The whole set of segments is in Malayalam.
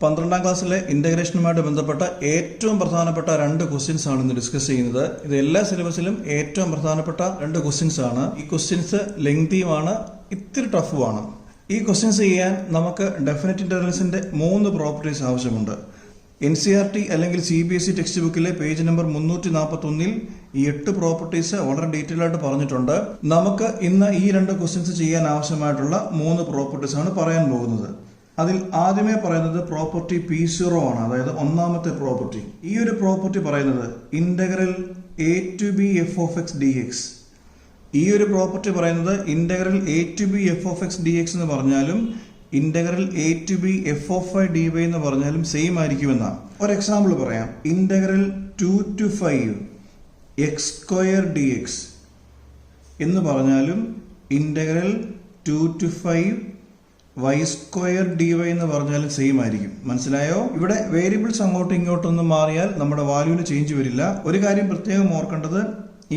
12ാം ക്ലാസ്സിലെ ഇന്റഗ്രേഷനുമായിട്ട് ബന്ധപ്പെട്ട ഏറ്റവും പ്രധാനപ്പെട്ട 2 ക്വസ്റ്റ്യൻസ് ആണ് ഇന്ന് ഡിസ്കസ് ചെയ്യുന്നത്. ഇത് എല്ലാ സിലബസിലും ഏറ്റവും പ്രധാനപ്പെട്ട 2 ക്വസ്റ്റ്യൻസ് ആണ്. ഈ ക്വസ്റ്റ്യൻസ് ലെങ്തിയുമാണ്, ഇത്തിരി ടഫുമാണ്. ഈ ക്വസ്റ്റ്യൻസ് ചെയ്യാൻ നമുക്ക് ഡെഫിനിറ്റ് ഇന്റഗ്രൽസിന്റെ 3 പ്രോപ്പർട്ടീസ് ആവശ്യമുണ്ട്. NCERT അല്ലെങ്കിൽ CBSE ടെക്സ്റ്റ് ബുക്കിലെ പേജ് നമ്പർ 341 ഈ 8 പ്രോപ്പർട്ടീസ് വളരെ ഡീറ്റെയിൽ ആയിട്ട് പറഞ്ഞിട്ടുണ്ട്. നമുക്ക് ഇന്ന് ഈ 2 ക്വസ്റ്റ്യൻസ് ചെയ്യാൻ ആവശ്യമായിട്ടുള്ള 3 പ്രോപ്പർട്ടീസ് ആണ് പറയാൻ പോകുന്നത്. അതിൽ ആദ്യമേ പറയുന്നത് പ്രോപ്പർട്ടി P0 ആണ്, അതായത് ഒന്നാമത്തെ പ്രോപ്പർട്ടി. ഈ ഒരു പ്രോപ്പർട്ടി പറയുന്നത് integral a to b f of x dx. ഈ ഒരു പ്രോപ്പർട്ടി പറയുന്നത് integral a to b f of x dx എന്ന് പറഞ്ഞാലും integral a to b f of y dy എന്ന് പറഞ്ഞാലും സെയിം ആയിരിക്കുമെന്നാണ്. ഒരു എക്സാമ്പിൾ പറയാം. Integral 2 to 5 x square dx എന്ന് പറഞ്ഞാലും integral 2 to 5 y square dy എന്ന് പറഞ്ഞാലും സെയിം ആയിരിക്കും. മനസ്സിലായോ? ഇവിടെ വേരിയബിൾസ് അങ്ങോട്ടും ഇങ്ങോട്ടൊന്നും മാറിയാൽ നമ്മുടെ വാല്യൂവിന് ചേഞ്ച് വരില്ല. ഒരു കാര്യം പ്രത്യേകം ഓർക്കേണ്ടത്,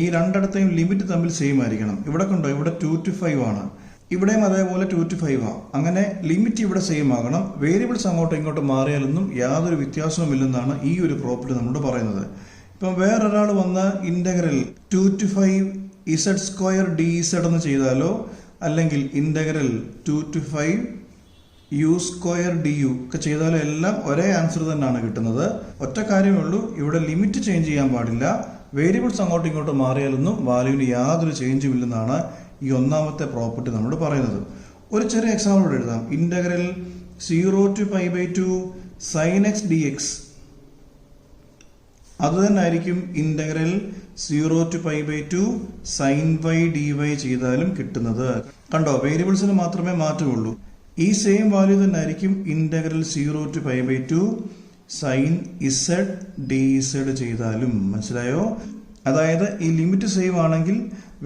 ഈ രണ്ടിടത്തെയും ലിമിറ്റ് തമ്മിൽ സെയിം ആയിരിക്കണം. ഇവിടെ കണ്ടോ, ഇവിടെ 2 to 5 ആണ്, ഇവിടെയും അതേപോലെ 2 to 5 ആണ്. അങ്ങനെ ലിമിറ്റ് ഇവിടെ സെയിം ആകണം. വേരിയബിൾസ് അങ്ങോട്ടും ഇങ്ങോട്ടും മാറിയാലൊന്നും യാതൊരു വ്യത്യാസവും ഇല്ലെന്നാണ് ഈ ഒരു പ്രോപ്പർട്ടി നമ്മളോട് പറയുന്നത്. ഇപ്പം വേറൊരാൾ വന്ന് integral 2 to 5 z square dz എന്ന് ചെയ്താലോ, അല്ലെങ്കിൽ integral 2 to 5 u square du ഒക്കെ ചെയ്താലും എല്ലാം ഒരേ ആൻസർ തന്നെയാണ് കിട്ടുന്നത്. ഒറ്റ കാര്യമേ ഉള്ളൂ, ഇവിടെ ലിമിറ്റ് ചേഞ്ച് ചെയ്യാൻ പാടില്ല. വേരിയബിൾസ് അങ്ങോട്ടും ഇങ്ങോട്ടും മാറിയാലൊന്നും വാല്യൂവിന് യാതൊരു ചേഞ്ചും ഇല്ലെന്നാണ് ഈ ഒന്നാമത്തെ പ്രോപ്പർട്ടി നമ്മൾ പറയുന്നത്. ഒരു ചെറിയ എക്സാമ്പിൾ എഴുതാം. Integral 0 to π/2 sin x dx. അത് തന്നെ ആയിരിക്കും integral 0 to π/2 sin y dy ചെയ്താലും കിട്ടുന്നത്. കണ്ടോ, വേരിയബിൾസിന് മാത്രമേ മാറ്റമുള്ളൂ. ഈ സെയിം വാല്യൂ തന്നെ ആയിരിക്കും integral 0 to π/2 sin z dz ചെയ്താലും. മനസ്സിലായോ? അതായത് ഈ ലിമിറ്റ് സെയിം ആണെങ്കിൽ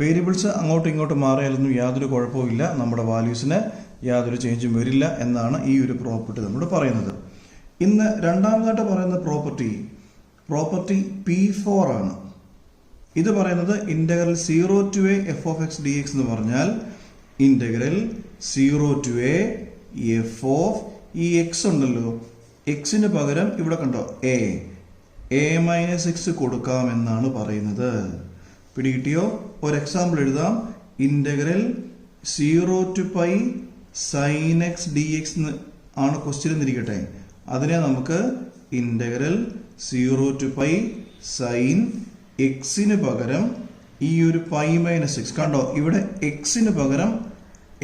വേരിയബിൾസ് അങ്ങോട്ടും ഇങ്ങോട്ടും മാറിയാലൊന്നും യാതൊരു കുഴപ്പമില്ല, നമ്മുടെ വാല്യൂസിന് യാതൊരു ചേഞ്ചും വരില്ല എന്നാണ് ഈ ഒരു പ്രോപ്പർട്ടി നമ്മൾ പറയുന്നത്. ഇന്ന് രണ്ടാമതായിട്ട് പറയുന്ന പ്രോപ്പർട്ടി P4 ആണ്. ഇത് പറയുന്നത് integral 0 to a f of x dx എന്ന് പറഞ്ഞാൽ integral 0 to a f of ഈ x ഉണ്ടല്ലോ, എക്സിന് പകരം ഇവിടെ കണ്ടോ a -x കൊടുക്കാമെന്നാണ് പറയുന്നത്. പിടികിട്ടിയോ? ഒരു എക്സാമ്പിൾ എഴുതാം. Integral 0 to π sin x dx ആണ് ക്വസ്റ്റ്യൻ എന്നിരിക്കട്ടെ. അതിനെ നമുക്ക് ഇന്റഗ്രൽ 0 to π sin എക്സിന് പകരം ഈ ഒരു π-x കണ്ടോ, ഇവിടെ എക്സിന് പകരം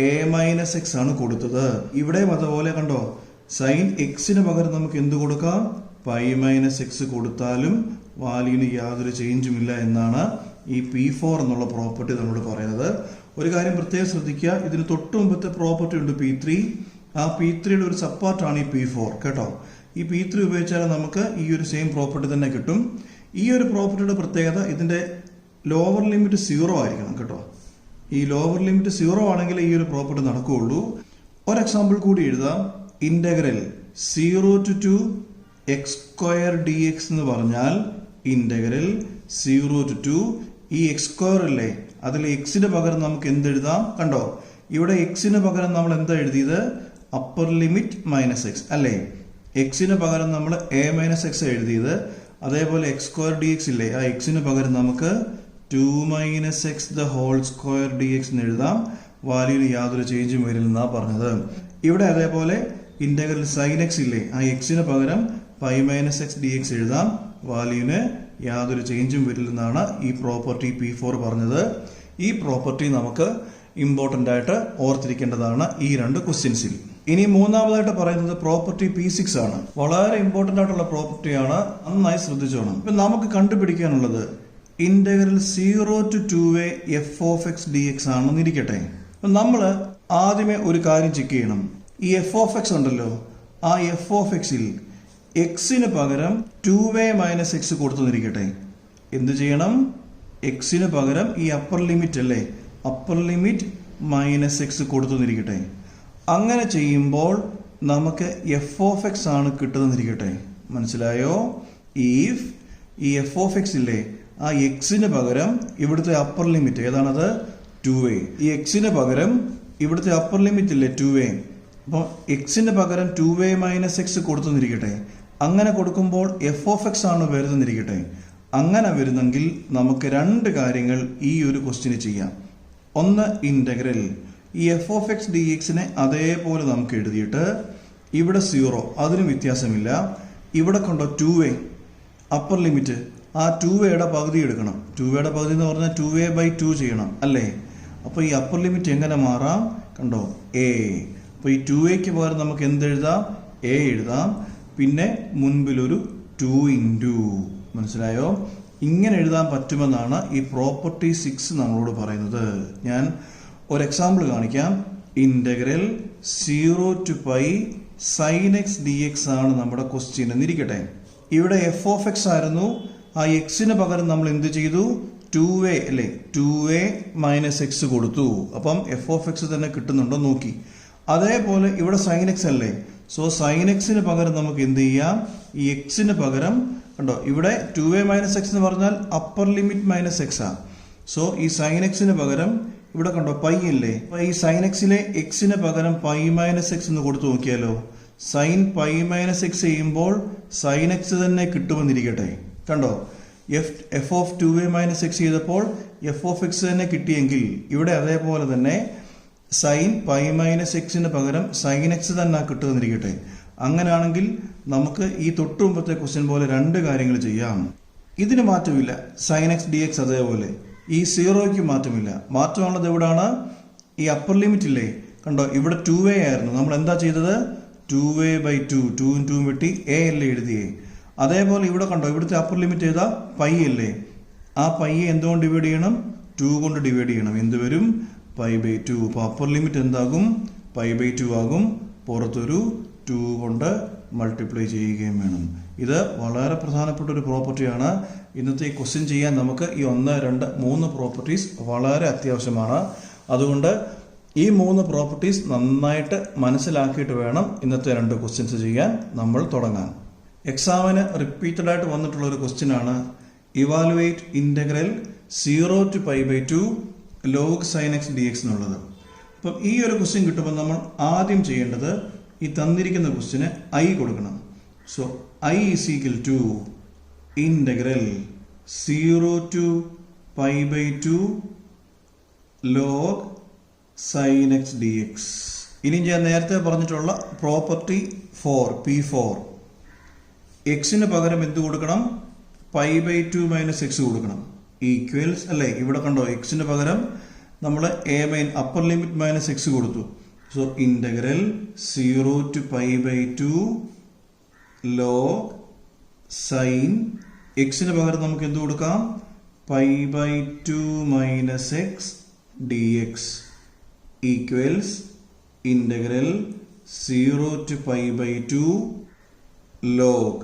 a-x ആണ് കൊടുത്തത്. ഇവിടെ അതുപോലെ കണ്ടോ, സൈൻ എക്സിന് പകരം നമുക്ക് എന്ത് കൊടുക്കാം? π-x കൊടുത്താലും വാല്യൂവിന് യാതൊരു ചേഞ്ചും ഇല്ല എന്നാണ് ഈ P4 എന്നുള്ള പ്രോപ്പർട്ടി നമ്മളോട് പറയുന്നത്. ഒരു കാര്യം പ്രത്യേകം ശ്രദ്ധിക്കുക, ഇതിന് തൊട്ട് മുമ്പത്തെ പ്രോപ്പർട്ടി ഉണ്ട് P3. ആ P3യുടെ ഒരു സബ്പാർട്ടാണ് ഈ P4 കേട്ടോ. ഈ P3 ഉപയോഗിച്ചാൽ നമുക്ക് ഈ ഒരു സെയിം പ്രോപ്പർട്ടി തന്നെ കിട്ടും. ഈ ഒരു പ്രോപ്പർട്ടിയുടെ പ്രത്യേകത, ഇതിന്റെ ലോവർ ലിമിറ്റ് 0 ആയിരിക്കണം കേട്ടോ. ഈ ലോവർ ലിമിറ്റ് 0 ആണെങ്കിൽ ഈ ഒരു പ്രോപ്പർട്ടി നടക്കുകയുള്ളൂ. ഒരു എക്സാമ്പിൾ കൂടി എഴുതാം. Integral 0 to 2 x square dx എന്ന് പറഞ്ഞാൽ ഇന്റഗ്രൽ 0 to 2 ഈ x സ്ക്വയർ അല്ലേ, അതിൽ എക്സിന് പകരം നമുക്ക് എന്തെഴുതാം? കണ്ടോ, ഇവിടെ എക്സിന് പകരം നമ്മൾ എന്താ എഴുതിയത്? അപ്പർ ലിമിറ്റ് -x അല്ലേ. എക്സിന് പകരം നമ്മൾ a-x എഴുതിയത്. അതേപോലെ x സ്ക്വയർ dx ഇല്ലേ, ആ എക്സിന് പകരം നമുക്ക് 2 - x the whole square dx എന്ന് എഴുതാം. വാല്യൂവിന് യാതൊരു ചേഞ്ചും വരില്ലെന്നാണ് പറഞ്ഞത്. ഇവിടെ അതേപോലെ ഇന്റഗ്രൽ sin x ഇല്ലേ, ആ എക്സിന് പകരം π-x dx എഴുതാം. വാല്യൂവിന് യാതൊരു ചേഞ്ചും വരില്ലെന്നാണ് ഈ പ്രോപ്പർട്ടി P4 പറഞ്ഞത്. ഈ പ്രോപ്പർട്ടി നമുക്ക് ഇമ്പോർട്ടന്റ് ആയിട്ട് ഓർത്തിരിക്കേണ്ടതാണ് ഈ 2 ക്വസ്റ്റ്യൻസിൽ. ഇനി മൂന്നാമതായിട്ട് പറയുന്നത് പ്രോപ്പർട്ടി P6 ആണ്. വളരെ ഇമ്പോർട്ടന്റ് ആയിട്ടുള്ള പ്രോപ്പർട്ടിയാണ്, നന്നായി ശ്രദ്ധിച്ചോണം. ഇപ്പൊ നമുക്ക് കണ്ടുപിടിക്കാനുള്ളത് integral 0 to 2a f of x dx ആണെന്നിരിക്കട്ടെ. നമ്മൾ ആദ്യമേ ഒരു കാര്യം ചെക്ക് ചെയ്യണം. ഈ f of x ഉണ്ടല്ലോ, ആ f of x ൽ എക്സിന് പകരം 2a - x കൊടുത്തുന്നിരിക്കട്ടെ. എന്ത് ചെയ്യണം? എക്സിന് പകരം ഈ അപ്പർ ലിമിറ്റ് അല്ലേ, അപ്പർ ലിമിറ്റ് -x കൊടുത്തുന്നിരിക്കട്ടെ. അങ്ങനെ ചെയ്യുമ്പോൾ നമുക്ക് f of x ആണ് കിട്ടുന്നിരിക്കട്ടെ. മനസ്സിലായോ? ഇഫ് ഈ f of x ഇല്ലേ, ആ എക്സിന് പകരം ഇവിടുത്തെ അപ്പർ ലിമിറ്റ് ഏതാണത്? 2a. ഈ എക്സിന് പകരം ഇവിടുത്തെ അപ്പർ ലിമിറ്റ് ഇല്ലേ 2a, അപ്പോൾ എക്സിന് പകരം 2a മൈനസ് എക്സ് കൊടുത്തുന്നിരിക്കട്ടെ. അങ്ങനെ കൊടുക്കുമ്പോൾ എഫ് ഓഫ് എക്സ് ആണ് വരുന്നിരിക്കട്ടെ. അങ്ങനെ വരുന്നെങ്കിൽ നമുക്ക് രണ്ട് കാര്യങ്ങൾ ഈ ഒരു ക്വസ്റ്റ്യന് ചെയ്യാം. ഒന്ന്, ഇൻ്റഗ്രൽ ഈ എഫ് ഓഫ് എക്സ് ഡി എക്സിനെ അതേപോലെ നമുക്ക് എഴുതിയിട്ട് ഇവിടെ 0, അതിനും വ്യത്യാസമില്ല. ഇവിടെ കൊണ്ടോ 2a അപ്പർ ലിമിറ്റ്, ആ 2aയുടെ പകുതി എടുക്കണം. 2aയുടെ പകുതി എന്ന് പറഞ്ഞാൽ 2a/2 ചെയ്യണം അല്ലേ? അപ്പോൾ ഈ അപ്പർ ലിമിറ്റ് എങ്ങനെ മാറാം? കണ്ടോ, a. അപ്പോൾ ഈ 2aക്ക് പകരം നമുക്ക് എന്തെഴുതാം? a എഴുതാം. പിന്നെ മുൻപിലൊരു 2 മനസ്സിലായോ? ഇങ്ങനെ എഴുതാൻ പറ്റുമെന്നാണ് ഈ പ്രോപ്പർട്ടി 6 നമ്മളോട് പറയുന്നത്. ഞാൻ ഒരു എക്സാമ്പിൾ കാണിക്കാം. Integral 0 to π sin x dx ആണ് നമ്മുടെ ക്വസ്റ്റ്യൻ എന്നിരിക്കട്ടെ. ഇവിടെ എഫ് ഓഫ് എക്സ് ആയിരുന്നു. ആ എക്സിന് പകരം നമ്മൾ എന്ത് ചെയ്തു? 2a അല്ലേ? 2a മൈനസ് എക്സ് കൊടുത്തു. അപ്പം എഫ് ഓഫ് എക്സ് തന്നെ കിട്ടുന്നുണ്ടോ നോക്കി. അതേപോലെ ഇവിടെ സൈൻ എക്സ് അല്ലേ? സോ സൈൻ എക്സിന് പകരം നമുക്ക് എന്ത് ചെയ്യാം? ഈ എക്സിന് പകരം കണ്ടോ, ഇവിടെ 2a മൈനസ് എക്സ് എന്ന് പറഞ്ഞാൽ അപ്പർ ലിമിറ്റ് മൈനസ് എക്സ് ആ. സോ ഈ സൈൻ എക്സിന് പകരം ഇവിടെ കണ്ടോ പൈ അല്ലേ? അപ്പൊ ഈ സൈൻ എക്സിലെ എക്സിന് പകരം പൈ മൈനസ് എക്സ് എന്ന് കൊടുത്തു നോക്കിയാലോ. സൈൻ പൈ മൈനസ് എക്സ് ചെയ്യുമ്പോൾ സൈൻ എക്സ് തന്നെ കിട്ടുമെന്നിരിക്കട്ടെ. കണ്ടോ, F of 2a minus X ചെയ്തപ്പോൾ എഫ് ഓഫ് എക്സ് തന്നെ കിട്ടിയെങ്കിൽ ഇവിടെ അതേപോലെ തന്നെ സൈൻ പൈ മൈനസ് എക്സിന് പകരം സൈൻ എക്സ് തന്നെ കിട്ടുമെന്നിരിക്കട്ടെ. അങ്ങനെയാണെങ്കിൽ നമുക്ക് ഈ തൊട്ടു മുമ്പത്തെ ക്വസ്റ്റ്യൻ പോലെ രണ്ട് കാര്യങ്ങൾ ചെയ്യാം. ഇതിന് മാറ്റമില്ല. സൈൻ എക്സ് ഡി എക്സ് അതേപോലെ. ഈ 0ക്ക് മാറ്റമില്ല. മാറ്റമുള്ളത് എവിടാണ്? ഈ അപ്പർ ലിമിറ്റ് ഇല്ലേ? കണ്ടോ, ഇവിടെ 2a ആയിരുന്നു. നമ്മൾ എന്താ ചെയ്തത്? 2a/2, 2 2 വെട്ടി a അല്ലേ എഴുതിയേ. അതേപോലെ ഇവിടെ കണ്ടോ, ഇവിടുത്തെ അപ്പർ ലിമിറ്റ് ഏതാ? പൈ അല്ലേ? ആ പൈയെ എന്തുകൊണ്ട് ഡിവൈഡ് ചെയ്യണം? 2 കൊണ്ട് ഡിവൈഡ് ചെയ്യണം. എന്ത് വരും? π/2. അപ്പോൾ അപ്പർ ലിമിറ്റ് എന്താകും? π/2 ആകും. പുറത്തൊരു 2 കൊണ്ട് മൾട്ടിപ്ലൈ ചെയ്യുകയും വേണം. ഇത് വളരെ പ്രധാനപ്പെട്ട ഒരു പ്രോപ്പർട്ടിയാണ്. ഇന്നത്തെ ഈ ക്വസ്റ്റ്യൻ ചെയ്യാൻ നമുക്ക് ഈ 1, 2, 3 പ്രോപ്പർട്ടീസ് വളരെ അത്യാവശ്യമാണ്. അതുകൊണ്ട് ഈ 3 പ്രോപ്പർട്ടീസ് നന്നായിട്ട് മനസ്സിലാക്കിയിട്ട് വേണം ഇന്നത്തെ 2 ക്വസ്റ്റ്യൻസ് ചെയ്യാൻ നമ്മൾ തുടങ്ങാൻ. എക്സാമിന് റിപ്പീറ്റഡ് ആയിട്ട് വന്നിട്ടുള്ള ഒരു ക്വസ്റ്റ്യൻ ആണ് evaluate integral 0 to π/2 log sin x dx എന്നുള്ളത്. അപ്പം ഈ ഒരു ക്വസ്റ്റ്യൻ കിട്ടുമ്പോൾ നമ്മൾ ആദ്യം ചെയ്യേണ്ടത് ഈ തന്നിരിക്കുന്ന ക്വസ്റ്റ്യന് i കൊടുക്കണം. So i is equal to integral 0 to π/2 log sin x dx. ഇനി ഞാൻ നേരത്തെ പറഞ്ഞിട്ടുള്ള പ്രോപ്പർട്ടി 4 P4, എക്സിന് പകരം എന്ത് കൊടുക്കണം? π/2 മൈനസ് എക്സ് കൊടുക്കണം. ഈക്വൽസ് അല്ലേ? ഇവിടെ കണ്ടോ, എക്സിന് പകരം നമ്മൾ അപ്പർ ലിമിറ്റ് മൈനസ് എക്സ് കൊടുത്തു. So integral 0 to π/2 log sin എക്സിന് പകരം നമുക്ക് എന്ത് കൊടുക്കാം? π/2 minus x dx equals integral 0 to π/2 log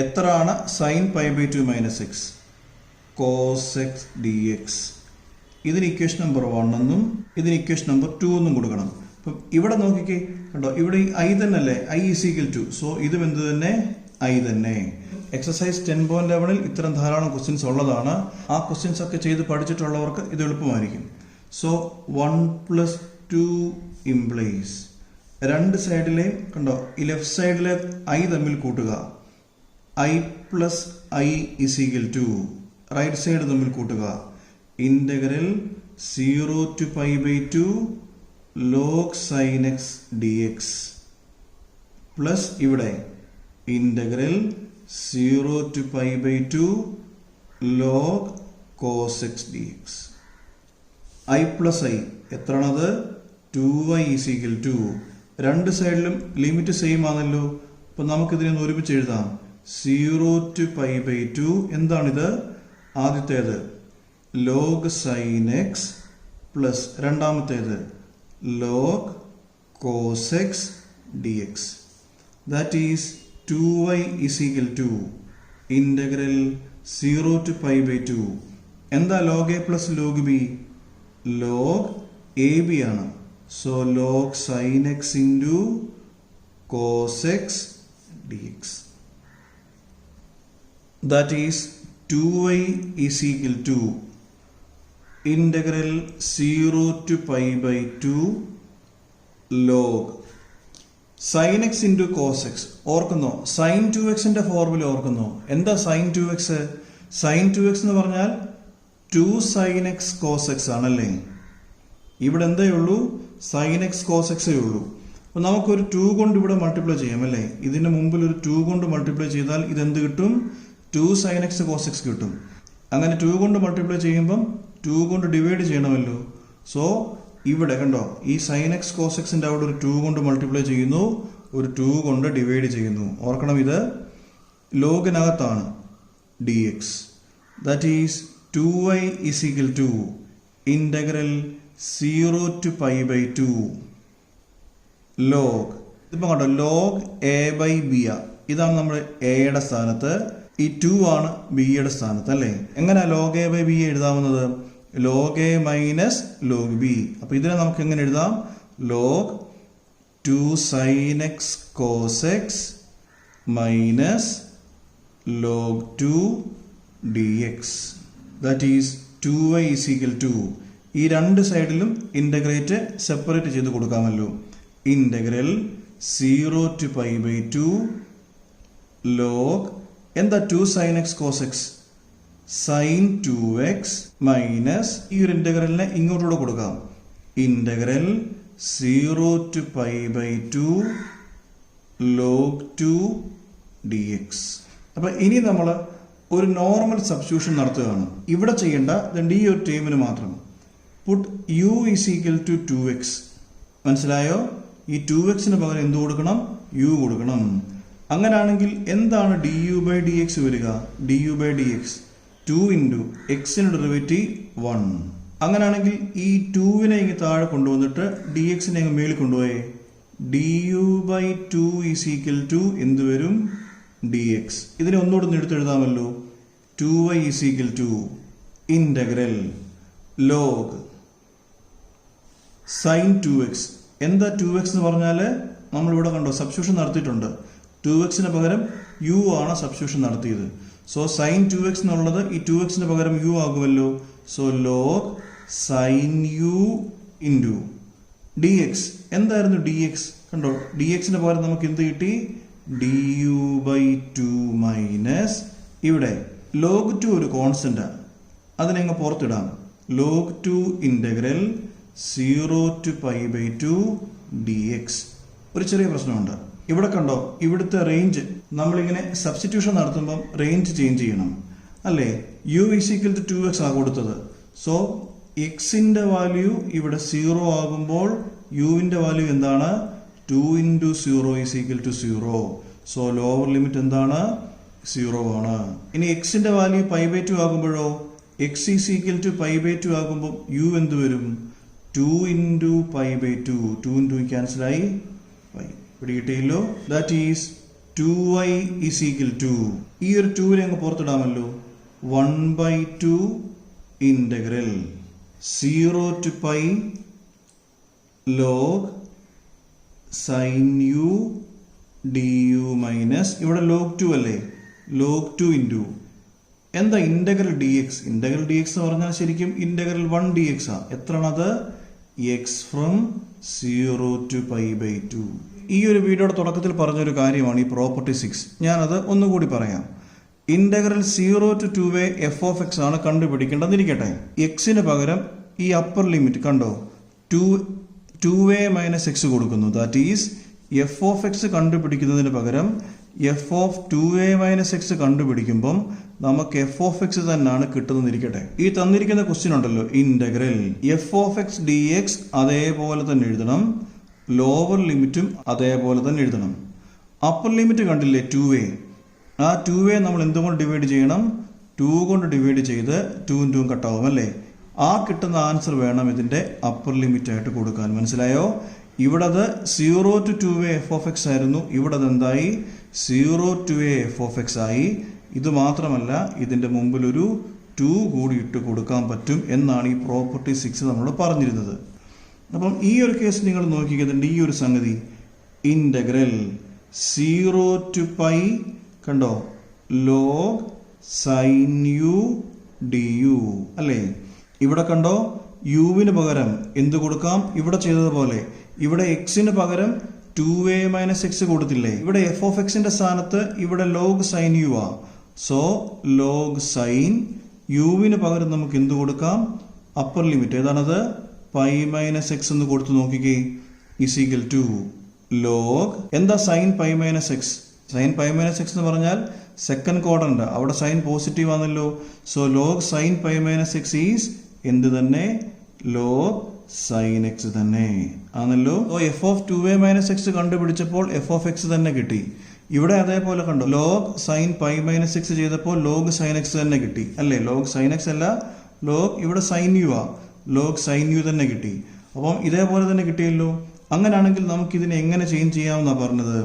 എത്രയാണ്? Sine π/2 minus x cos x dx. ഇതിന് ഇക്വേഷൻ നമ്പർ 1 എന്നും ഇതിന് ഇക്വേഷൻ നമ്പർ 2 എന്നും കൊടുക്കണം. അപ്പം ഇവിടെ നോക്കിക്കേ, കണ്ടോ, ഇവിടെ i തന്നെ അല്ലേ? i is equal to. So ഇതും എന്ത് തന്നെ? i തന്നെ. എക്സസൈസ് 10.11 ഇത്തരം ധാരാളം ക്വസ്റ്റ്യൻസ് ഉള്ളതാണ്. ആ ക്വസ്റ്റ്യൻസ് ഒക്കെ ചെയ്ത് പഠിച്ചിട്ടുള്ളവർക്ക് ഇത് എളുപ്പമായിരിക്കും. സോ 1 + 2 ഇംപ്ലൈസ് രണ്ട് സൈഡിലെ കണ്ടോ, ഈ ലെഫ്റ്റ് സൈഡിലെ i തമ്മിൽ കൂട്ടുക. i + i is equal to right side തമ്മിൽ കൂട്ടുക. Integral 0 to π/2 log sin x dx plus ഇവിടെ integral 0 to π/2 log cos x dx. i plus i എത്രയാണത്? 2i is equal to. രണ്ട് സൈഡിലും ലിമിറ്റ് സെയിം ആണല്ലോ. അപ്പം നമുക്കിതിനെ ഒരുമിച്ച് എഴുതാം. 0 to π/2 എന്താണിത്? ആദ്യത്തേത് log sin x പ്ലസ് രണ്ടാമത്തേത് log cos x dx. That is 2y is equal to integral 0 to π/2. എന്താ log a plus log b? log ab ആണ്. So log sin x into cos x dx. That is 2y is equal to integral 0 to π/2 log sine x into cos x ഓർക്കുന്നോ? സൈൻ 2x ഫോർമുല ഓർക്കുന്നോ? എന്താ സൈൻ 2x? സൈൻ 2x എന്ന് പറഞ്ഞാൽ 2 സൈൻ എക്സ് കോസ് എക്സ് ആണല്ലേ. ഇവിടെ എന്തേ ഉള്ളൂ? സൈൻ എക്സ് കോസ് എക്സേ ഉള്ളൂ. അപ്പൊ നമുക്കൊരു 2 കൊണ്ട് ഇവിടെ മൾട്ടിപ്ലൈ ചെയ്യാം അല്ലേ. ഇതിന്റെ മുമ്പിൽ ഒരു 2 കൊണ്ട് മൾട്ടിപ്ലൈ ചെയ്താൽ ഇതെന്ത് കിട്ടും? 2 സൈൻ എക്സ് കോസ് എക്സ് കിട്ടും. അങ്ങനെ 2 കൊണ്ട് മൾട്ടിപ്ലൈ ചെയ്യുമ്പം 2 കൊണ്ട് ഡിവൈഡ് ചെയ്യണമല്ലോ. സോ ഇവിടെ കണ്ടോ, ഈ സൈൻ എക്സ് കോസ് എക്സിന്റെ അവിടെ ഒരു 2 കൊണ്ട് മൾട്ടിപ്ലൈ ചെയ്യുന്നു, ഒരു 2 കൊണ്ട് ഡിവൈഡ് ചെയ്യുന്നു. ഓർക്കണം, ഇത് ലോഗിനകത്താണ് d x. That is 2y is equal to integral 0 to pi by 2 log. ഇതിപ്പോൾ കണ്ടോ, ലോഗ് എ ബൈ ബി ആ. ഇതാണ് നമ്മുടെ എയുടെ സ്ഥാനത്ത്, ഈ 2 ആണ് ബിയുടെ സ്ഥാനത്ത് അല്ലേ. എങ്ങനെയാ ലോഗ് എ ബൈ ബി എഴുതാവുന്നത്? Log a minus log b. അപ്പൊ ഇതിനെ നമുക്ക് എങ്ങനെ എഴുതാം? Log 2 sine x cos x minus log 2 d x. That is 2y is equal to, ഈ രണ്ട് സൈഡിലും ഇന്റഗ്രേറ്റ് സെപ്പറേറ്റ് ചെയ്ത് കൊടുക്കാമല്ലോ. Integral 0 to pi by 2 log എന്താ 2 sine x cos x, sine 2x minus ഈ ഒരു ഇന്റഗ്രലിനെ ഇങ്ങോട്ടൂടെ കൊടുക്കാം. Integral 0 to pi by 2 log 2 dx. അപ്പൊ ഇനി നമ്മൾ ഒരു നോർമൽ സബ്സ്റ്റിറ്റ്യൂഷൻ നടത്തുകയാണ്. ഇവിടെ ചെയ്യേണ്ട ഈ ഒരു ടേമിന് മാത്രം puttu u is equal to 2x. മനസ്സിലായോ? ഈ 2xന് പകരം എന്ത് കൊടുക്കണം? u കൊടുക്കണം. അങ്ങനാണെങ്കിൽ എന്താണ് du by dx വരിക? du by dx 2 into xന്റെ ഡെറിവേറ്റീവ് 1. അങ്ങനാണെങ്കിൽ ഈ 2വിനെ ഇങ്ങ് താഴെ കൊണ്ടുവന്നിട്ട് dxനെ അങ്ങ് മേളിൽ കൊണ്ടുപോയേ. du by 2 is equal to എന്ത് വരും? dx. ഇതിനെ ഒന്നുകൂടെ എടുത്തെഴുതാമല്ലോ. 2y is equal to integral log sin 2x. എന്താ 2x എന്ന് പറഞ്ഞാല് നമ്മളിവിടെ കണ്ടോ സബ്സ്റ്റിറ്റ്യൂഷൻ നടത്തിയിട്ടുണ്ട്. 2xന് പകരം u ആണ് സബ്സ്റ്റിറ്റ്യൂഷൻ നടത്തിയത്. സോ സൈൻ 2x എന്നുള്ളത് ഈ 2xന് പകരം u ആകുമല്ലോ. So log sine u into dx. എന്തായിരുന്നു dx? കണ്ടോ, dxന് പകരം നമുക്ക് എന്ത് കിട്ടി? du by 2 മൈനസ് ഇവിടെ ലോഗ് 2 ഒരു കോൺസ്റ്റന്റ്, അതിനെ അങ്ങ് പുറത്തിടാം. Log 2 integral 0 to pi by 2 dx. ഒരു ചെറിയ പ്രശ്നമുണ്ട്. ഇവിടെ കണ്ടോ, ഇവിടുത്തെ റേഞ്ച് നമ്മളിങ്ങനെ സബ്സ്റ്റിറ്റ്യൂഷൻ നടത്തുമ്പം റേഞ്ച് ചേഞ്ച് ചെയ്യണം അല്ലേ. u is equal to 2x ആ കൊടുത്തത്. സോ എക്സിന്റെ വാല്യൂ ഇവിടെ 0 ആകുമ്പോൾ യുവിന്റെ വാല്യൂ എന്താണ്? 2 into 0 is equal to 0. So lower limit എന്താണ്? 0 ആണ്. ഇനി എക്സിന്റെ വാല്യൂ പൈ ബൈ 2 ആകുമ്പോഴോ x is equal to pi by 2 ആകുമ്പോൾ u എന്ത് വരും? 2 into pi by 2. 2 into cancel ആയി, പൈ പിടികിട്ടിയല്ലോ. That is 2y is equal to, ഈ ഒരു 2വിനെ അങ്ങ് പുറത്തിടാമല്ലോ. 1 by 2 integral 0 to pi log sin u du minus ഇവിടെ log 2 അല്ലേ, log 2 ഇൻറ്റു എന്താ ഇന്റഗ്രൽ dx. ഇന്റഗ്രൽ dx എന്ന് പറഞ്ഞാൽ ശരിക്കും ഇന്റഗ്രൽ 1 dx ആ. എത്രയാണത്? x from 0 to pi by 2. ഈ ഒരു വീഡിയോയുടെ തുടക്കത്തിൽ പറഞ്ഞൊരു കാര്യമാണ് ഈ പ്രോപ്പർട്ടി 6. ഞാനത് ഒന്നുകൂടി പറയാം. Integral 0 to 2a f of x ആണ് കണ്ടുപിടിക്കേണ്ടതിരിക്കട്ടെ. എക്സിന് പകരം ഈ അപ്പർ ലിമിറ്റ് കണ്ടോ 2a മൈനസ് എക്സ് കൊടുക്കുന്നു. That is f of x കണ്ടുപിടിക്കുന്നതിന് പകരം f of 2a minus x കണ്ടുപിടിക്കുമ്പം നമുക്ക് എഫ് ഓഫ് എക്സ് തന്നെയാണ് കിട്ടുന്നതിരിക്കട്ടെ. ഈ തന്നിരിക്കുന്ന ക്വസ്റ്റ്യൻ ഉണ്ടല്ലോ, integral F of X d X അതേപോലെ തന്നെ എഴുതണം. ലോവർ ലിമിറ്റും അതേപോലെ തന്നെ എഴുതണം. അപ്പർ ലിമിറ്റ് കണ്ടില്ലേ 2a, ആ 2a നമ്മൾ എന്തുകൊണ്ട് ഡിവൈഡ് ചെയ്യണം? 2 കൊണ്ട് ഡിവൈഡ് ചെയ്ത് 2 2 കട്ടാവും അല്ലേ. ആ കിട്ടുന്ന ആൻസർ വേണം ഇതിന്റെ അപ്പർ ലിമിറ്റ് ആയിട്ട് കൊടുക്കാൻ. മനസ്സിലായോ? ഇവിടെ 0 to 2a F of X ആയിരുന്നു, ഇവിടെ എന്തായി? 0 to a F of X ആയി. ഇത് മാത്രമല്ല, ഇതിന്റെ മുമ്പിൽ ഒരു 2 കൂടി ഇട്ട് കൊടുക്കാൻ പറ്റും എന്നാണ് ഈ പ്രോപ്പർട്ടി 6 നമ്മളോട് പറഞ്ഞിരുന്നത്. അപ്പം ഈ ഒരു കേസ് നിങ്ങൾ നോക്കിക്കതുണ്ട്. ഈ ഒരു സംഗതി ഇന്റഗ്രൽ 0 to pi കണ്ടോ log sine u d u അല്ലേ. ഇവിടെ കണ്ടോ, യുവിന് പകരം എന്ത് കൊടുക്കാം? ഇവിടെ ചെയ്തതുപോലെ ഇവിടെ എക്സിന് പകരം 2a മൈനസ് എക്സ് കൊടുത്തില്ലേ? ഇവിടെ എഫ് ഓഫ് എക്സിന്റെ സ്ഥാനത്ത് ഇവിടെ ലോഗ് സൈൻ യു ആ. സോ ലോഗ് സൈൻ യുവിന് പകരം നമുക്ക് എന്ത് കൊടുക്കാം? അപ്പർ ലിമിറ്റ് ഏതാണത്? പൈ മൈനസ് എക്സ് എന്ന് കൊടുത്ത് നോക്കിക്കേ. ഇസ് ഈക്വൽ ടു ലോഗ് എന്താ sine pi minus x? Sine pi minus x എന്ന് പറഞ്ഞാൽ സെക്കൻഡ് ക്വാഡ്രന്റ്, അവിടെ സൈൻ പോസിറ്റീവ് ആണല്ലോ. So log sine pi minus x is എന്ത് തന്നെ? ലോഗ് സൈൻ എക്സ് തന്നെ ആണല്ലോ. F of 2a minus x കണ്ടുപിടിച്ചപ്പോൾ എഫ് ഓഫ് എക്സ് തന്നെ കിട്ടി. ഇവിടെ അതേപോലെ കണ്ടു, log sine pi minus X ചെയ്തപ്പോൾ ലോഗ് സൈൻ എക്സ് തന്നെ കിട്ടി അല്ലേ? ലോഗ് സൈൻ എക്സ് അല്ല, ലോഗ് ഇവിടെ സൈൻ യു ആ. ലോഗ് സൈൻ യു തന്നെ കിട്ടി. അപ്പം ഇതേപോലെ തന്നെ കിട്ടിയല്ലോ. അങ്ങനെയാണെങ്കിൽ നമുക്ക് ഇതിനെ എങ്ങനെ ചേഞ്ച് ചെയ്യാമെന്നാണ് പറഞ്ഞത്?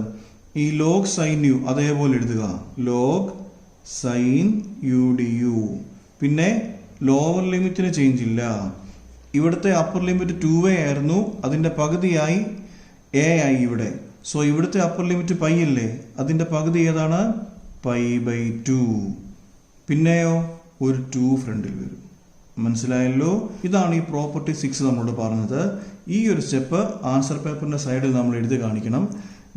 ഈ ലോഗ് സൈൻ യു അതേപോലെ എഴുതുക. Log sine u d u. പിന്നെ ലോവർ ലിമിറ്റിന് ചേഞ്ച് ഇല്ല. ഇവിടുത്തെ അപ്പർ ലിമിറ്റ് 2a ആയിരുന്നു, അതിന്റെ പകുതിയായി a ആയി ഇവിടെ. സോ ഇവിടുത്തെ അപ്പർ ലിമിറ്റ് പൈ അല്ലേ, അതിന്റെ പകുതി ഏതാണ്? Pi by 2. പിന്നെയോ ഒരു 2 ഫ്രണ്ടിൽ വരും. മനസ്സിലായല്ലോ? ഇതാണ് ഈ പ്രോപ്പർട്ടി 6 നമ്മളോട് പറഞ്ഞത്. ഈ ഒരു സ്റ്റെപ്പ് ആൻസർ പേപ്പറിന്റെ സൈഡിൽ നമ്മൾ എഴുതി കാണിക്കണം.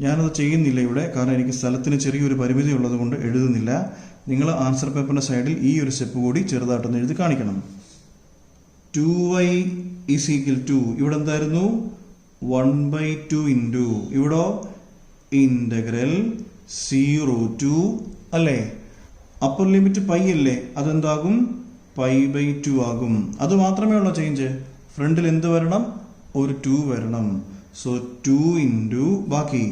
ഞാനത് ചെയ്യുന്നില്ല ഇവിടെ, കാരണം എനിക്ക് സ്ഥലത്തിന് ചെറിയൊരു പരിമിതി ഉള്ളത് കൊണ്ട് എഴുതുന്നില്ല. നിങ്ങൾ ആൻസർ പേപ്പറിന്റെ സൈഡിൽ ഈ ഒരു സ്റ്റെപ്പ് കൂടി ചെറുതായിട്ടൊന്ന് എഴുതി കാണിക്കണം. 2y is equal to ഇവിടെ എന്തായിരുന്നു? 1/2 ഇൻറ്റു ഇവിടെ ഇന്റഗ്രൽ 0 to അല്ലേ? അപ്പർ ലിമിറ്റ് പൈ അല്ലേ, അതെന്താകും? പൈ ബൈ 2 ആകും. അത് മാത്രമേ ഉള്ളൂ ചേഞ്ച്. ഫ്രണ്ടിൽ എന്ത് വരണം? ഒരു 2 വരണം. സോ 2 ഇൻറ്റു ബാക്കി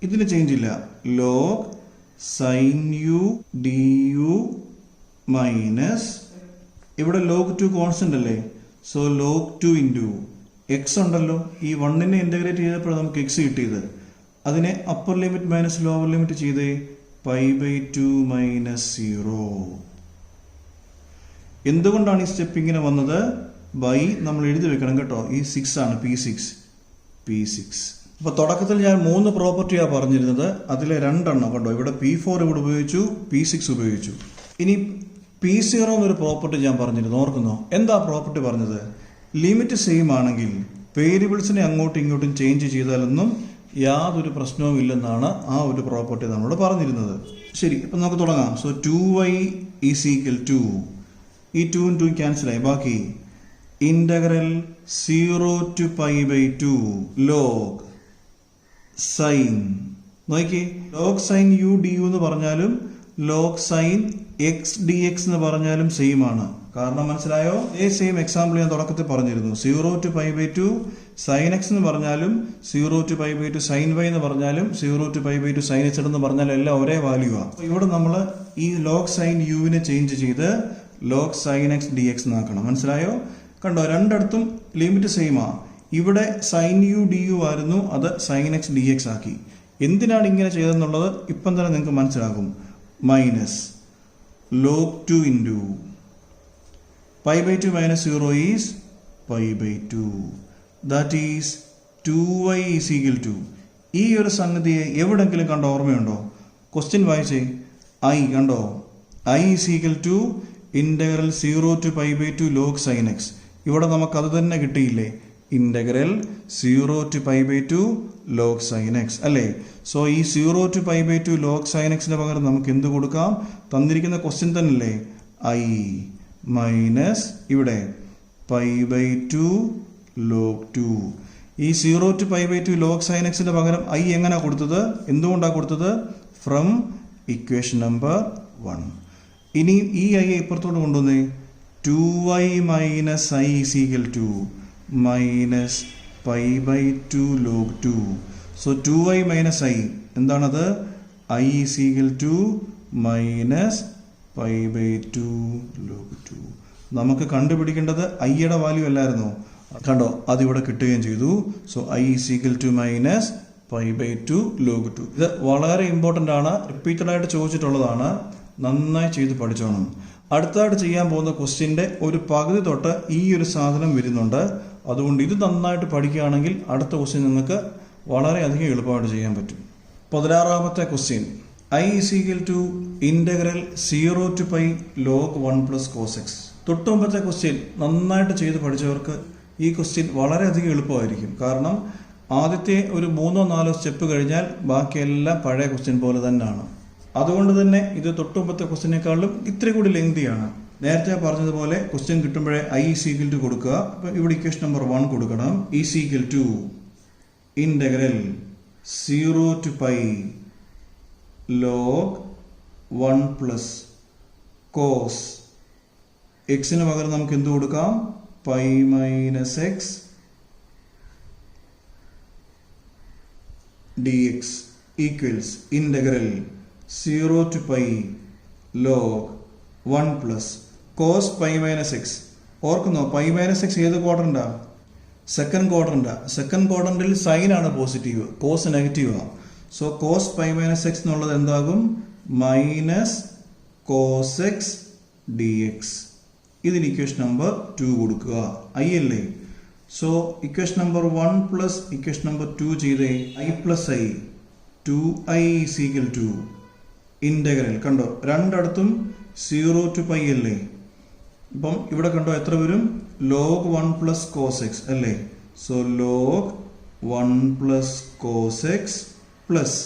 ഇതിന് ചേഞ്ച് ഇല്ല. Log sine u d u minus ഇവിടെ ലോഗ് 2 കോൺസ്റ്റന്റ് അല്ലേ? സോ ലോഗ് 2 ഇൻറ്റു എക്സ് ഉണ്ടല്ലോ. ഈ 1നെ ഇന്റഗ്രേറ്റ് ചെയ്തപ്പോൾ നമുക്ക് എക്സ് കിട്ടിയത്. അതിനെ upper limit minus lower limit ചെയ്തേ. Pi by 2 minus 0. എന്തുകൊണ്ടാണ് ഈ സ്റ്റെപ്പ് ഇങ്ങനെ വന്നത്? ബൈ നമ്മൾ എഴുതി വെക്കണം കേട്ടോ. ഈ 6 ആണ് P6. അപ്പൊ തുടക്കത്തിൽ ഞാൻ 3 പ്രോപ്പർട്ടിയാണ് പറഞ്ഞിരുന്നത്. അതിലെ 2 എണ്ണം കണ്ടോ. ഇവിടെ P4 ഇവിടെ ഉപയോഗിച്ചു, P6 ഉപയോഗിച്ചു. ഇനി P0 എന്നൊരു പ്രോപ്പർട്ടി ഞാൻ പറഞ്ഞിരുന്നു, ഓർക്കുന്നോ? എന്താ പ്രോപ്പർട്ടി പറഞ്ഞത്? ലിമിറ്റ് സെയിം ആണെങ്കിൽ വേരിയബിൾസിനെ അങ്ങോട്ടും ഇങ്ങോട്ടും ചേഞ്ച് ചെയ്താലൊന്നും യാതൊരു പ്രശ്നവും ഇല്ലെന്നാണ് ആ ഒരു പ്രോപ്പർട്ടി നമ്മളോട് പറഞ്ഞിരുന്നത്. ശരി, ഇപ്പൊ നമുക്ക് തുടങ്ങാം. So 2y is equal to ഈ 2 2 ക്യാൻസൽ ആയി. ബാക്കി integral 0 to pi by 2 log sine. നോക്കി, log sine u d u എന്ന് പറഞ്ഞാലും log sine x d x എന്ന് പറഞ്ഞാലും സെയിം ആണ്. കാരണം മനസ്സിലായോ? സെയിം എക്സാമ്പിൾ ഞാൻ തുടക്കത്തിൽ പറഞ്ഞിരുന്നു. 0 to pi by 2 sine x എന്ന് പറഞ്ഞാലും 0 to pi by 2 sine y എന്ന് പറഞ്ഞാലും 0 to pi by 2 sine h എന്ന് പറഞ്ഞാലും എല്ലാം ഒരേ വാല്യൂ ആണ്. ഇവിടെ നമ്മൾ ഈ ലോഗ് സൈൻ യുവിനെ ചേഞ്ച് ചെയ്ത് log sine x d x എന്നാക്കണം. മനസ്സിലായോ? കണ്ടോ, രണ്ടിടത്തും ലിമിറ്റ് സെയിം ആ. ഇവിടെ സൈൻ യു ഡി യു ആയിരുന്നു, അത് സൈൻ എക്സ് ഡി എക്സ് ആക്കി. എന്തിനാണ് ഇങ്ങനെ ചെയ്തതെന്നുള്ളത് ഇപ്പം തന്നെ നിങ്ങൾക്ക് മനസ്സിലാകും. Minus log 2 into pi by 2 minus 0 is pi by 2. That is 2y is equal to ഈ ഒരു സംഗതിയെ എവിടെങ്കിലും കണ്ട ഓർമ്മയുണ്ടോ? ക്വസ്റ്റ്യൻ വായിച്ചേ. I കണ്ടോ? I is equal to integral 0 to pi by 2 log sin x. ഇവിടെ നമുക്ക് അത് തന്നെ കിട്ടിയില്ലേ? Integral 0 to pi by 2 log sin x അല്ലേ? സോ ഈ 0 to pi by 2 log sin x ന് പകരം നമുക്ക് എന്ത് കൊടുക്കാം? തന്നിരിക്കുന്ന ക്വസ്റ്റ്യൻ തന്നെയല്ലേ? I മൈനസ് ഇവിടെ പൈ ബൈ 2 log 2. ഈ 0 to pi by 2 log sin x ന് പകരം I എങ്ങനെ കൊടുത്തത്? എന്തുകൊണ്ടാണ് കൊടുത്തത്? From equation number 1. ഇനി ഈ I ഇപ്പുറത്തോട്ട് കൊണ്ടുവന്നേ. 2y minus I is equal to minus pi by 2 log 2. So 2y minus I എന്താണത്? I is equal to minus pi by 2 log 2. നമുക്ക് കണ്ടുപിടിക്കേണ്ടത് I യുടെ വാല്യൂ അല്ലായിരുന്നോ? കണ്ടോ, അതിവിടെ കിട്ടുകയും ചെയ്തു. So I is equal to minus pi by 2 log 2. ഇത് വളരെ ഇമ്പോർട്ടൻ്റ് ആണ്, റിപ്പീറ്റഡ് ആയിട്ട് ചോദിച്ചിട്ടുള്ളതാണ്. നന്നായി ചെയ്ത് പഠിച്ചോണം. അടുത്തതായിട്ട് ചെയ്യാൻ പോകുന്ന ക്വസ്റ്റ്യൻ്റെ ഒരു പകുതി തൊട്ട് ഈ ഒരു സാധനം വരുന്നുണ്ട്. അതുകൊണ്ട് ഇത് നന്നായിട്ട് പഠിക്കുകയാണെങ്കിൽ അടുത്ത ക്വസ്റ്റ്യൻ നിങ്ങൾക്ക് വളരെയധികം എളുപ്പമായിട്ട് ചെയ്യാൻ പറ്റും. 16ാമത്തെ question. I is equal to integral 0 to pi log 1 plus cos x. തൊട്ടുമുമ്പത്തെ ക്വസ്റ്റ്യൻ നന്നായിട്ട് ചെയ്ത് പഠിച്ചവർക്ക് ഈ ക്വസ്റ്റ്യൻ വളരെയധികം എളുപ്പമായിരിക്കും. കാരണം ആദ്യത്തെ ഒരു 3-4 സ്റ്റെപ്പ് കഴിഞ്ഞാൽ ബാക്കിയെല്ലാം പഴയ ക്വസ്റ്റ്യൻ പോലെ തന്നെയാണ്. അതുകൊണ്ട് തന്നെ ഇത് തൊട്ടുമുമ്പത്തെ ക്വസ്റ്റ്യനേക്കാളും ഇത്തിരി കൂടി ലെങ്തിയാണ്. നേരത്തെ പറഞ്ഞതുപോലെ ക്വസ്റ്റ്യൻ കിട്ടുമ്പോഴേ ഐ ഈസ് ഈക്വൽ ടു കൊടുക്കുക. അപ്പോൾ ഇവിടെ ഇക്വേഷൻ നമ്പർ 1 കൊടുക്കണം. Is equal to integral 0 to pi log 1 plus cos എക്സിന് പകരം നമുക്ക് എന്ത് കൊടുക്കാം? Pi minus x d x equals integral 0 to pi log 1 plus cos pi minus x. ഓർക്കുന്നോ, പൈ മൈനസ് എക്സ് ഏത് ക്വാഡ്രന്റാ? സെക്കൻഡ് ക്വാഡ്രന്റാ. സെക്കൻഡ് ക്വാഡ്രന്റിൽ സൈൻ ആണ് പോസിറ്റീവ്, കോസ് നെഗറ്റീവ് ആണ്. So cos pi minus x എന്നുള്ളത് എന്താകും? Minus cos x d x. ഇതിന് ഇക്വേഷൻ നമ്പർ 2 കൊടുക്കുക. ഐ അല്ലേ? So equation number 1 plus equation number 2 ചെയ്തേ. I plus I 2i is equal to integral. കണ്ടോ, രണ്ടിടത്തും 0 to pi അല്ലേ? ഇപ്പം ഇവിടെ കണ്ടോ എത്ര വരും? log 1 plus cos x അല്ലേ? So log 1 plus cos x plus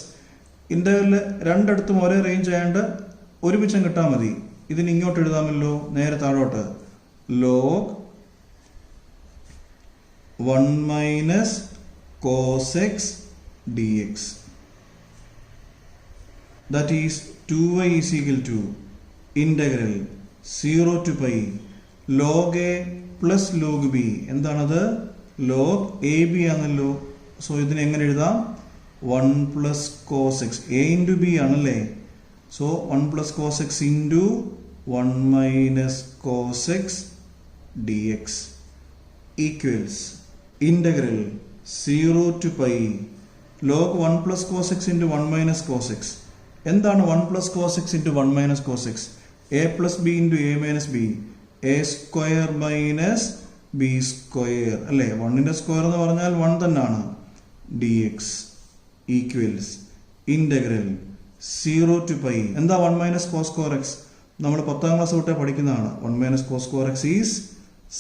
ഇന്റഗ്രലില് രണ്ടിടത്തും ഒരേ റേഞ്ച് ആയതുകൊണ്ട് ഒരുമിച്ചും കിട്ടാൻ മതി. ഇതിന് ഇങ്ങോട്ട് എഴുതാമല്ലോ, നേരെ താഴോട്ട്. log 1 minus cos x dx. That is 2y is equal to integral 0 to pi log a plus log b. എന്താണത്? log ab ആണല്ലോ. സോ ഇതിനെ എങ്ങനെ എഴുതാം? 1 plus cos x. a into b ആണല്ലേ? So 1 plus cos x into 1 minus cos x dx equals integral 0 to pi log 1 plus cos x into 1 minus cos x. എന്താണ് 1 plus cos x into 1 minus cos x? a plus b into a minus b. a square minus b square അല്ലേ? 1ന്റെ സ്ക്വയർ എന്ന് പറഞ്ഞാൽ 1 തന്നെയാണ്. dx equals integral 0 to pi. എന്താ 1 minus cos square x? നമ്മൾ 10ാം ക്ലാസ് തൊട്ടേ പഠിക്കുന്നതാണ്. 1 minus cos square x is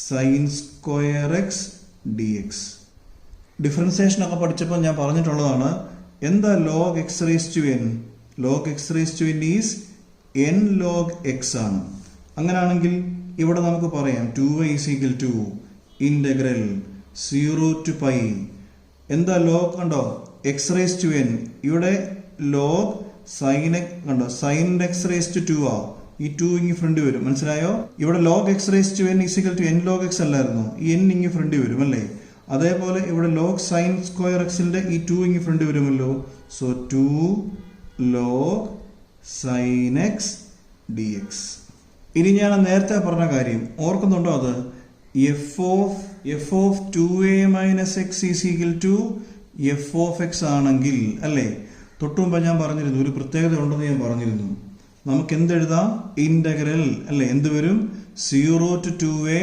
sin square x dx. Differentiation ഒക്കെ പഠിച്ചപ്പോൾ ഞാൻ പറഞ്ഞിട്ടുള്ളതാണ്. എന്താ log x raised to n? log x raised to n is n log x ആണ്. അങ്ങനെയാണെങ്കിൽ ഇവിടെ നമുക്ക് പറയാം 2y is equal to integral 0 to pi. എന്താ log? കണ്ടോ, x raised to n. ഇവിടെ log sin x കണ്ടോ, sin x raised to 2 ആ. ഈ 2 ഇങ്ങി ഫ്രണ്ട് വരും. മനസ്സിലായോ? ഇവിടെ log x raised to n is equal to n log x അല്ലായിരുന്നു. ഈ n ഇങ്ങി ഫ്രണ്ട് വരും അല്ലേ? അതേപോലെ ഇവിടെ log sin square x ന്റെ ഈ 2 ഇങ്ങി ഫ്രണ്ട് വരുമല്ലോ. So 2 log sin x dx. ഇനി ഞാൻ നേരത്തെ പറഞ്ഞ കാര്യം ഓർക്കുന്നുണ്ടോ? അത് f of 2a minus x is equal to f of x ആണെങ്കിൽ അല്ലേ? തൊട്ടുമുമ്പ് ഞാൻ പറഞ്ഞിരുന്നു ഒരു പ്രത്യേകത ഉണ്ടെന്ന് ഞാൻ പറഞ്ഞിരുന്നു. നമുക്ക് എന്തെഴുതാം? ഇന്റഗ്രൽ അല്ലേ? എന്ത് വരും? 0 to 2a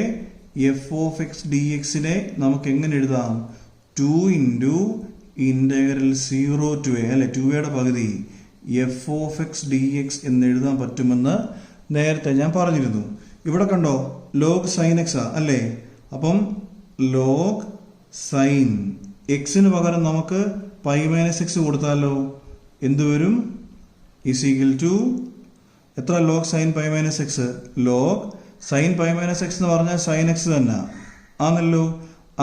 f of x dxനെ നമുക്ക് എങ്ങനെ എഴുതാം? 2 into ഇന്റഗ്രൽ 0 to a അല്ലെ? 2aയുടെ പകുതി f of x dx എന്ന് എഴുതാൻ പറ്റുമെന്ന് നേരത്തെ ഞാൻ പറഞ്ഞിരുന്നു. ഇവിടെ കണ്ടോ log sin x അല്ലേ? അപ്പം log sin എക്സിന് പകരം നമുക്ക് പൈ മൈനസ് എക്സ് കൊടുത്താലോ എന്ത് വരും? ഈസ് ഈക്വൽ ടു എത്ര? log sin pi minus X. log sin pi minus x എന്ന് പറഞ്ഞാൽ sin എക്സ് തന്നെ ആണല്ലോ.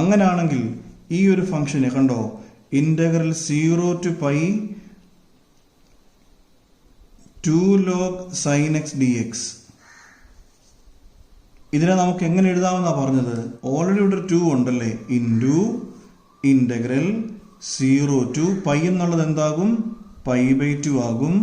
അങ്ങനെയാണെങ്കിൽ ഈ ഒരു ഫംഗ്ഷനെ കണ്ടോ, integral 0 to pi 2 log sin x dx. ഇതിനെ നമുക്ക് എങ്ങനെ എഴുതാമെന്നാ പറഞ്ഞത്? ഓൾറെഡി ഇവിടെ 2 ഉണ്ടല്ലേ? ഇൻറ്റു ഇന്റഗ്രൽ 0 to pi എന്നുള്ളത് എന്താകും? പൈ ബൈ 2 ആകും.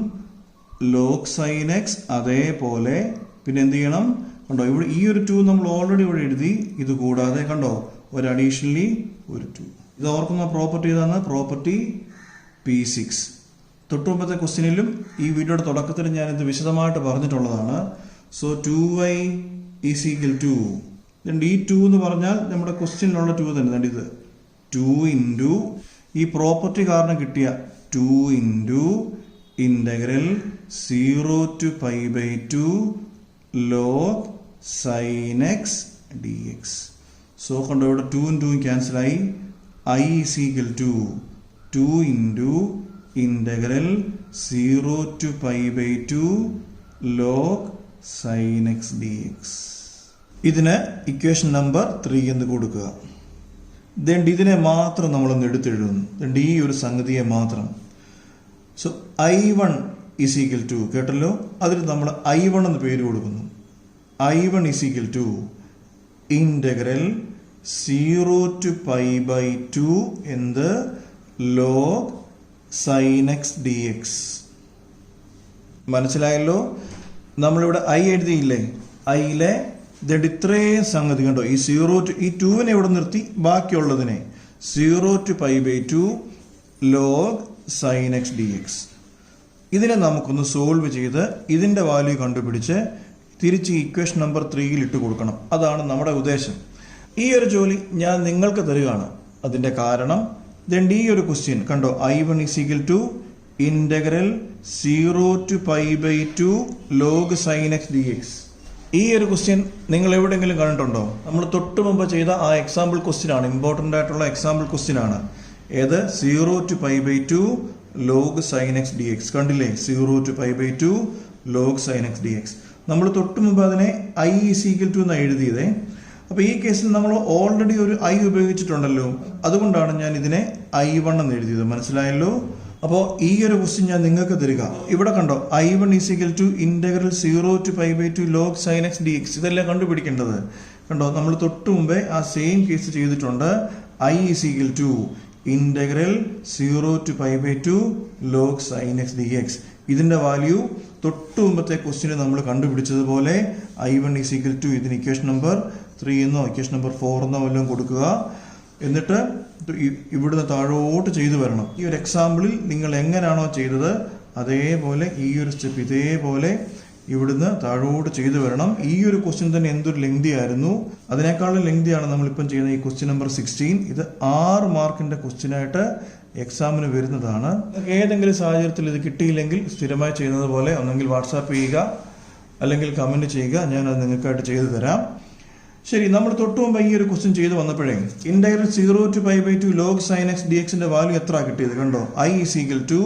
log sin x അതേപോലെ പിന്നെ എന്ത് ചെയ്യണം? കണ്ടോ ഇവിടെ ഈ ഒരു 2 നമ്മൾ ഓൾറെഡി ഇവിടെ എഴുതി. ഇത് കൂടാതെ കണ്ടോ ഒരു അഡീഷണലി ഒരു 2. ഇത് ഓർക്കുന്ന പ്രോപ്പർട്ടി ഏതാണ്? Property P6. തൊട്ടുമുമ്പത്തെ ക്വസ്റ്റ്യനിലും ഈ വീഡിയോയുടെ തുടക്കത്തിൽ ഞാൻ ഇത് വിശദമായിട്ട് പറഞ്ഞിട്ടുള്ളതാണ്. So 2y is equal to ഈ 2 എന്ന് പറഞ്ഞാൽ നമ്മുടെ ക്വസ്റ്റ്യനിലുള്ള 2 തന്നെ. ഇത് 2 ഇൻറ്റു ഈ പ്രോപ്പർട്ടി കാരണം കിട്ടിയ 2 into integral 0 to pi by 2 log sin x dx. So കണ്ടോ ഇവിടെ 2 ഉം 2 ക്യാൻസൽ ആയി. I is equal to 2 into integral 0 to pi by 2 log sin x dx. ഇതിന് ഇക്വേഷൻ നമ്പർ 3 എന്ന് കൊടുക്കുക. ഇതിനെ മാത്രം നമ്മളൊന്ന് എടുത്തെഴുതുന്നു. ഈ ഒരു സംഗതിയെ മാത്രം. So I1 is equal to, കേട്ടല്ലോ, അതിൽ നമ്മൾ I1 എന്ന് പേര് കൊടുക്കുന്നു. I1 is equal to integral 0 to pi by 2 എന്ത് log sin x dx. മനസ്സിലായല്ലോ? നമ്മളിവിടെ I എഴുതിയില്ലേ? Iലെ ഇത്രയും സംഗതി കണ്ടോ, ഈ 0 to ഈ 2വിനെ ഇവിടെ നിർത്തി ബാക്കിയുള്ളതിനെ 0 to pi by 2 log sin x dx. ഇതിനെ നമുക്കൊന്ന് സോൾവ് ചെയ്ത് ഇതിന്റെ വാല്യൂ കണ്ടുപിടിച്ച് തിരിച്ച് ഇക്വേഷൻ നമ്പർ 3യിൽ ഇട്ട് കൊടുക്കണം. അതാണ് നമ്മുടെ ഉദ്ദേശം. ഈ ഒരു ജോലി ഞാൻ നിങ്ങൾക്ക് തരികയാണ്. അതിന്റെ കാരണം ഈ ഒരു ക്വസ്റ്റ്യൻ കണ്ടോ, I1 is equal to integral 0 to pi by 2 log sin x dx. ഈ ഒരു ക്വസ്റ്റ്യൻ നിങ്ങൾ എവിടെയെങ്കിലും കണ്ടിട്ടുണ്ടോ? നമ്മൾ തൊട്ട് മുമ്പ് ചെയ്ത ആ എക്സാമ്പിൾ ക്വസ്റ്റ്യൻ ആണ്, ഇമ്പോർട്ടൻ്റ് ആയിട്ടുള്ള എക്സാമ്പിൾ ക്വസ്റ്റ്യൻ ആണ്. ഏത്? 0 to pi by 2 log sin x dx. കണ്ടില്ലേ? 0 to pi by 2 log sin x dx. നമ്മൾ തൊട്ട് മുമ്പ് അതിനെ I is equal to എന്ന് എഴുതിയതേ. അപ്പോൾ ഈ കേസിൽ നമ്മൾ ഓൾറെഡി ഒരു I ഉപയോഗിച്ചിട്ടുണ്ടല്ലോ, അതുകൊണ്ടാണ് ഞാൻ ഇതിനെ I1 എന്ന് എഴുതിയത്. മനസ്സിലായല്ലോ? അപ്പോൾ ഈ ഒരു ക്വസ്റ്റ്യൻ ഞാൻ നിങ്ങൾക്ക് തരിക. ഇവിടെ കണ്ടോ, I1 is equal to integral 0 to pi by 2 log sin x dx. ഇതെല്ലാം കണ്ടുപിടിക്കേണ്ടത്. കണ്ടോ, നമ്മൾ തൊട്ട് മുമ്പേ ആ സെയിം കേസ് ചെയ്തിട്ടുണ്ട്. I is equal to integral 0 to pi by 2 log sin x dx. ഇതിന്റെ വാല്യൂ തൊട്ട് മുമ്പത്തെ ക്വസ്റ്റ്യന് നമ്മൾ കണ്ടുപിടിച്ചതുപോലെ I1 is equal to ഇതിന് ഇക്വേഷൻ നമ്പർ 3 എന്നോ ഇക്വേഷൻ നമ്പർ 4 എന്നോ വല്ലതും കൊടുക്കുക. എന്നിട്ട് ഇവിടുന്ന് താഴോട്ട് ചെയ്തു വരണം. ഈ ഒരു എക്സാമ്പിളിൽ നിങ്ങൾ എങ്ങനെയാണോ ചെയ്തത് അതേപോലെ ഈ ഒരു സ്റ്റെപ്പ് ഇതേപോലെ ഇവിടുന്ന് താഴോട്ട് ചെയ്തു വരണം. ഈ ഒരു ക്വസ്റ്റ്യൻ തന്നെ എന്തൊരു ലെങ്തി ആയിരുന്നു. അതിനേക്കാളും ലെങ്തിയാണ് നമ്മളിപ്പം ചെയ്യുന്ന ഈ ക്വസ്റ്റ്യൻ നമ്പർ 16. ഇത് 6 മാർക്കിന്റെ ക്വസ്റ്റ്യനായിട്ട് എക്സാമിന് വരുന്നതാണ്. ഏതെങ്കിലും സാഹചര്യത്തിൽ ഇത് കിട്ടിയില്ലെങ്കിൽ സ്ഥിരമായി ചെയ്യുന്നത് പോലെ ഒന്നെങ്കിൽ വാട്സാപ്പ് ചെയ്യുക അല്ലെങ്കിൽ കമന്റ് ചെയ്യുക. ഞാനത് നിങ്ങൾക്കായിട്ട് ചെയ്തു തരാം. ശരി, നമ്മൾ തൊട്ട് മുമ്പ് ഈ ഒരു ക്വസ്റ്റ്യൻ ചെയ്ത് വന്നപ്പോഴേ integral 0 to pi by 2 log sin x dxന്റെ വാല്യൂ എത്ര കിട്ടിയത് കണ്ടോ? I is equal to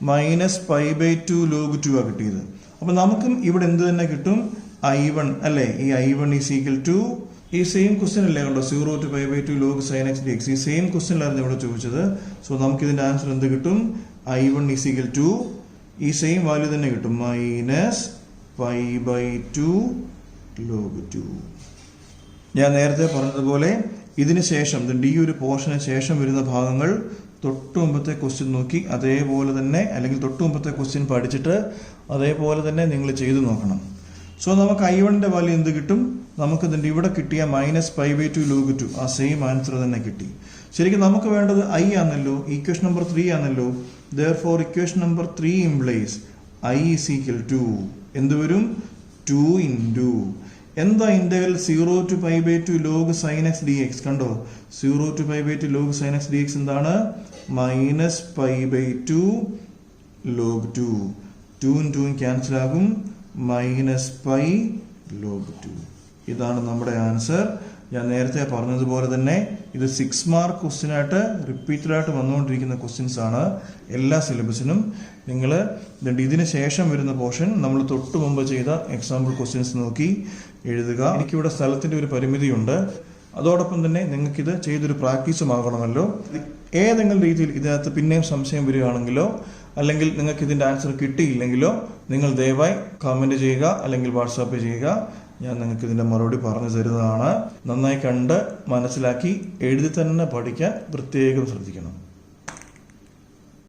minus pi by 2 log 2 ആ കിട്ടിയത്. അപ്പൊ നമുക്കും ഇവിടെ എന്ത് തന്നെ കിട്ടും? I1 അല്ലേ? ഈ I1 is equal to ഈ സെയിം ക്വസ്റ്റ്യൻ അല്ലേ കണ്ടോ, 0 to pi by 2 log sin x dx. ഈ സെയിം ക്വസ്റ്റ്യനിലായിരുന്നു ഇവിടെ ചോദിച്ചത്. സോ നമുക്ക് ഇതിന്റെ ആൻസർ എന്ത് കിട്ടും? I1 is equal to ഈ സെയിം വാല്യൂ തന്നെ കിട്ടും, മൈനസ് pi by 2 log 2. ഞാൻ നേരത്തെ പറഞ്ഞതുപോലെ ഇതിന് ശേഷം ഈ ഒരു പോർഷന് ശേഷം വരുന്ന ഭാഗങ്ങൾ തൊട്ട് മുമ്പത്തെ ക്വസ്റ്റ്യൻ നോക്കി അതേപോലെ തന്നെ, അല്ലെങ്കിൽ തൊട്ട് മുമ്പത്തെ ക്വസ്റ്റ്യൻ പഠിച്ചിട്ട് അതേപോലെ തന്നെ നിങ്ങൾ ചെയ്തു നോക്കണം. സോ നമുക്ക് I1ന്റെ വാല്യൂ എന്ത് കിട്ടും? നമുക്ക് ഇതിന്റെ ഇവിടെ കിട്ടിയ മൈനസ് pi by 2 log 2 ആ സെയിം ആൻസർ തന്നെ കിട്ടി. ശരിക്കും നമുക്ക് വേണ്ടത് I ആണല്ലോ, ഇക്വേഷൻ നമ്പർ 3 ആണല്ലോ. therefore equation number 3 implies I is equal to എന്ത് വരും? 2 into എന്താ integral 0 to pi by 2 log sin x dx. കണ്ടോ, 0 to pi by 2 log sin x dx എന്താണ്? Minus pi by 2 log 2. 2 2 cancel ആകും, മൈനസ് pi log 2. ഇതാണ് നമ്മുടെ ആൻസർ. ഞാൻ നേരത്തെ പറഞ്ഞതുപോലെ തന്നെ ഇത് 6 മാർക്ക് ക്വസ്റ്റ്യൻ ആയിട്ട് റിപ്പീറ്റഡ് ആയിട്ട് വന്നുകൊണ്ടിരിക്കുന്ന ക്വസ്റ്റ്യൻസ് ആണ് എല്ലാ സിലബസിനും. നിങ്ങൾ ഇതിന് ശേഷം വരുന്ന പോർഷൻ നമ്മൾ തൊട്ട് മുമ്പ് ചെയ്ത എക്സാമ്പിൾ ക്വസ്റ്റ്യൻസ് നോക്കി എഴുതുക. എനിക്കിവിടെ സ്ഥലത്തിന്റെ ഒരു പരിമിതിയുണ്ട്. അതോടൊപ്പം തന്നെ നിങ്ങൾക്കിത് ചെയ്തൊരു പ്രാക്ടീസും ആകണമല്ലോ. ഏതെങ്കിലും രീതിയിൽ ഇതിനകത്ത് പിന്നെയും സംശയം വരികയാണെങ്കിലോ അല്ലെങ്കിൽ നിങ്ങൾക്ക് ഇതിന്റെ ആൻസർ കിട്ടിയില്ലെങ്കിലോ നിങ്ങൾ ദയവായി കമന്റ് ചെയ്യുക അല്ലെങ്കിൽ വാട്സാപ്പ് ചെയ്യുക. ഞാൻ നിങ്ങൾക്ക് ഇതിന്റെ മറുപടി പറഞ്ഞു തരുന്നതാണ്. നന്നായി കണ്ട് മനസ്സിലാക്കി എഴുതി തന്നെ പഠിക്കാൻ പ്രത്യേകം ശ്രദ്ധിക്കണം.